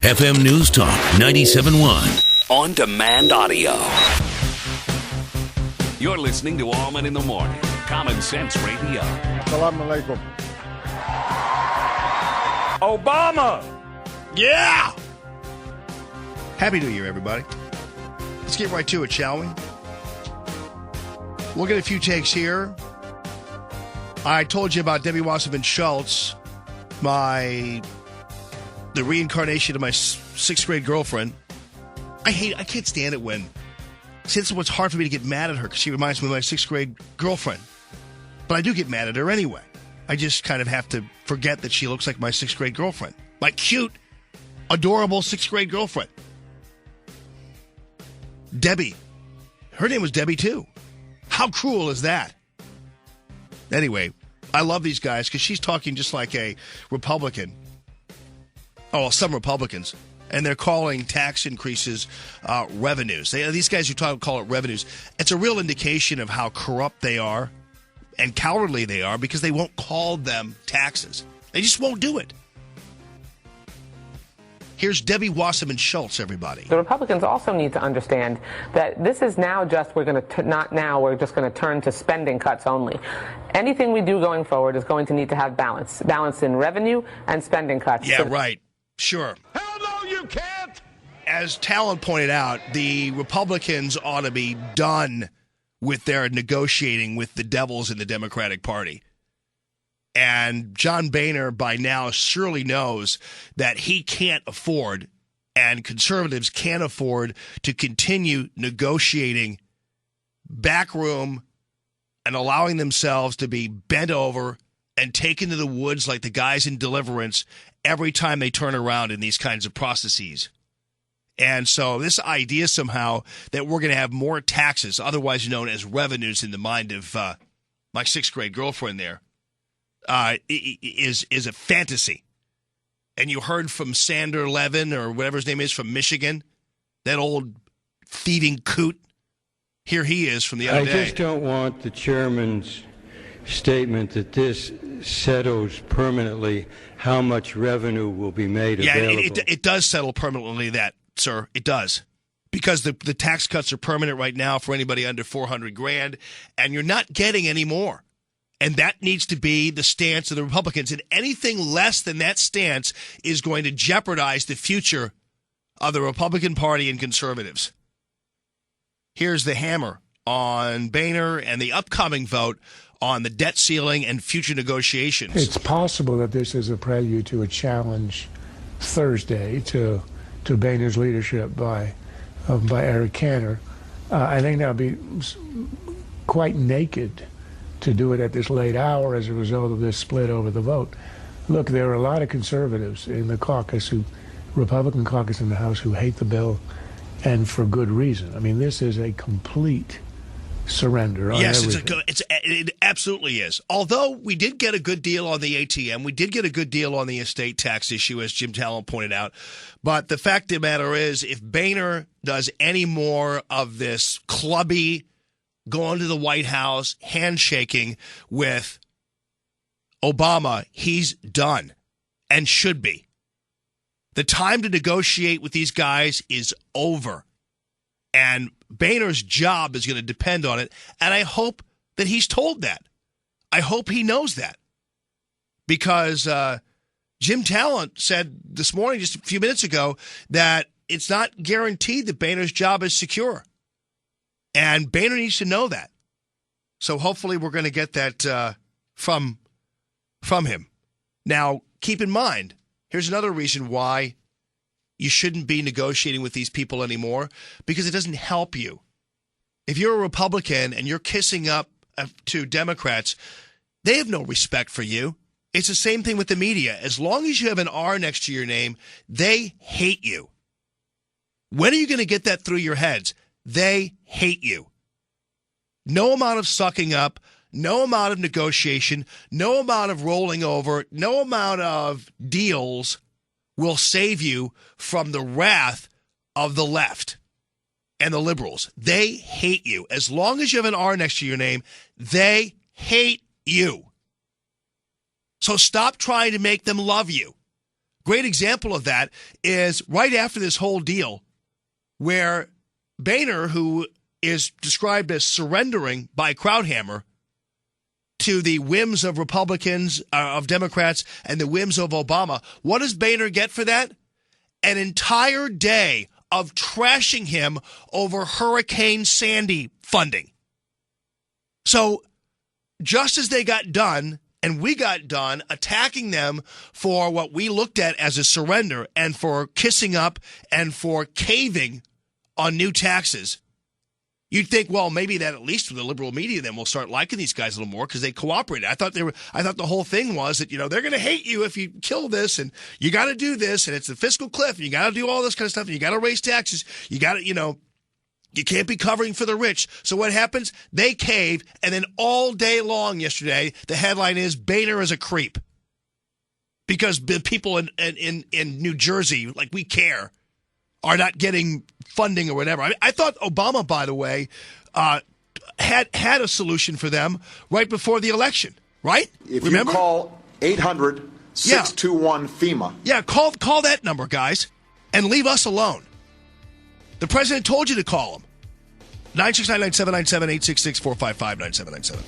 FM News Talk 97.1. On-demand audio. You're listening to Allman in the Morning. Common Sense Radio. Assalamu alaikum. Obama! Yeah! Happy New Year, everybody. Let's get right to it, shall we? We'll get a few takes here. I told you about Debbie Wasserman Schultz, the reincarnation of my sixth grade girlfriend. I can't stand it when, since it's hard for me to get mad at her because she reminds me of my sixth grade girlfriend. But I do get mad at her anyway. I just kind of have to forget that she looks like my sixth grade girlfriend. My cute, adorable sixth grade girlfriend. Debbie. Her name was Debbie too. How cruel is that? Anyway, I love these guys because she's talking just like a Republican. Oh, well, some Republicans. And they're calling tax increases revenues. These guys who call it revenues, it's a real indication of how corrupt they are and cowardly they are because they won't call them taxes. They just won't do it. Here's Debbie Wasserman Schultz, everybody. The Republicans also need to understand that this is now just, we're just going to turn to spending cuts only. Anything we do going forward is going to need to have balance in revenue and spending cuts. Yeah, right. Sure. Hell no, you can't! As Talon pointed out, the Republicans ought to be done with their negotiating with the devils in the Democratic Party. And John Boehner by now surely knows that he can't afford, and conservatives can't afford, to continue negotiating backroom and allowing themselves to be bent over and taken to the woods like the guys in Deliverance every time they turn around in these kinds of processes. And so this idea somehow that we're going to have more taxes, otherwise known as revenues in the mind of my sixth grade girlfriend there, is a fantasy. And you heard from Sander Levin, or whatever his name is, from Michigan, that old thieving coot. Here he is from the other day. I just don't want the chairman's statement that this settles permanently how much revenue will be made available. Yeah, it does settle permanently that, sir. It does. Because the tax cuts are permanent right now for anybody under $400,000, and you're not getting any more. And that needs to be the stance of the Republicans. And anything less than that stance is going to jeopardize the future of the Republican Party and conservatives. Here's the hammer on Boehner and the upcoming vote on the debt ceiling and future negotiations. It's possible that this is a prelude to a challenge Thursday to Boehner's leadership by Eric Cantor. I think that would be quite naked to do it at this late hour as a result of this split over the vote. Look, there are a lot of conservatives in the caucus, Republican caucus in the House, who hate the bill, and for good reason. I mean, this is a complete surrender on everything. It absolutely is. Although we did get a good deal on the ATM, we did get a good deal on the estate tax issue, as Jim Talon pointed out. But the fact of the matter is, if Boehner does any more of this clubby, going to the White House, handshaking with Obama, he's done and should be. The time to negotiate with these guys is over. And Boehner's job is going to depend on it. And I hope that he's told that. I hope he knows that. Because Jim Talon said this morning, just a few minutes ago, that it's not guaranteed that Boehner's job is secure. And Boehner needs to know that. So hopefully we're going to get that from him. Now, keep in mind, here's another reason why you shouldn't be negotiating with these people anymore, because it doesn't help you. If you're a Republican and you're kissing up to Democrats, they have no respect for you. It's the same thing with the media. As long as you have an R next to your name, they hate you. When are you going to get that through your heads? They hate you. No amount of sucking up, no amount of negotiation, no amount of rolling over, no amount of deals will save you from the wrath of the left and the liberals. They hate you. As long as you have an R next to your name, they hate you. So stop trying to make them love you. Great example of that is right after this whole deal where Boehner, who is described as surrendering by Krauthammer to the whims of Republicans, of Democrats, and the whims of Obama, what does Boehner get for that? An entire day of trashing him over Hurricane Sandy funding. So just as they got done, and we got done attacking them for what we looked at as a surrender and for kissing up and for caving on new taxes, you'd think, well, maybe that at least for the liberal media then will start liking these guys a little more because they cooperated. I thought the whole thing was that, they're going to hate you if you kill this, and you got to do this, and it's the fiscal cliff, and you got to do all this kind of stuff, and you got to raise taxes. You got to, you can't be covering for the rich. So what happens? They cave, and then all day long yesterday, the headline is Boehner is a creep. Because the people in New Jersey, like we care, are not getting funding or whatever. I thought Obama, by the way, had a solution for them right before the election, right? If Remember? you call 800-621 FEMA. Yeah, call that number, guys, and leave us alone. The president told you to call him. 969-9797, 866-455-9797.